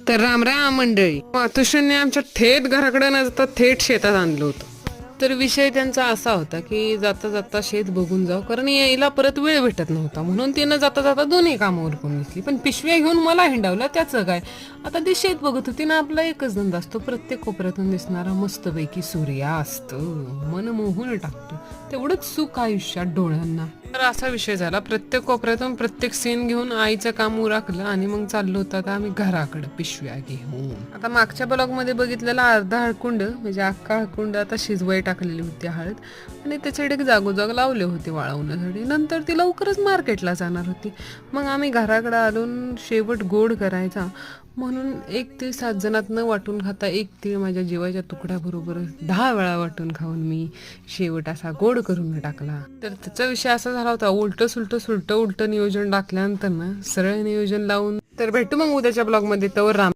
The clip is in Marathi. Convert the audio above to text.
तर राम मंडळी, मातोश्रीने आमच्या थेट घराकडे न जाता थेट शेतात आणलं होतं. तर विषय त्यांचा असा होता की जाता जाता शेत बघून जाऊ, कारण यायला परत वेळ भेटत नव्हता. म्हणून तिनं जाता जाता दोन्ही कामं उरकून घेतली. पण पिशव्या घेऊन मला हिंडावलं, त्याचं काय. आता ती शेत बघत होती ना. आपला एकच धंदा असतो, प्रत्येक कोपऱ्यातून दिसणारा मस्तपैकी सूर्यास्त मन मोहून टाकतो. तेवढंच सुख आयुष्यात डोळ्यांना. तर असा विषय झाला, प्रत्येक कोपऱ्यातून प्रत्येक सीन घेऊन आईचं काम उरकलं आणि मग चाललो होतं आता आम्ही घराकडे पिशव्या घेऊन. आता मागच्या ब्लॉग मध्ये बघितलेला अर्धा हळकुंड म्हणजे अख्खा हळकुंड आता शिजवाई टाकलेली होती हळद, आणि त्याच्याकडे जागोजाग लावले होते वाळवण्यासाठी. नंतर ती लवकरच मार्केटला जाणार होती. मग आम्ही घराकडे आलून शेवट गोड करायचा म्हणून 1 तीळ 7 जणात न वाटून खाता 1 तीळ माझ्या जीवाच्या तुकड्याबरोबर 10 वेळा वाटून खाऊन मी शेवट असा गोड करून टाकला. तर त्याचा विषय असा झाला होता, उलट नियोजन टाकल्यानंतर ना सरळ नियोजन लावून. तर भेटू मग उद्याच्या ब्लॉग मध्ये. तवर राम.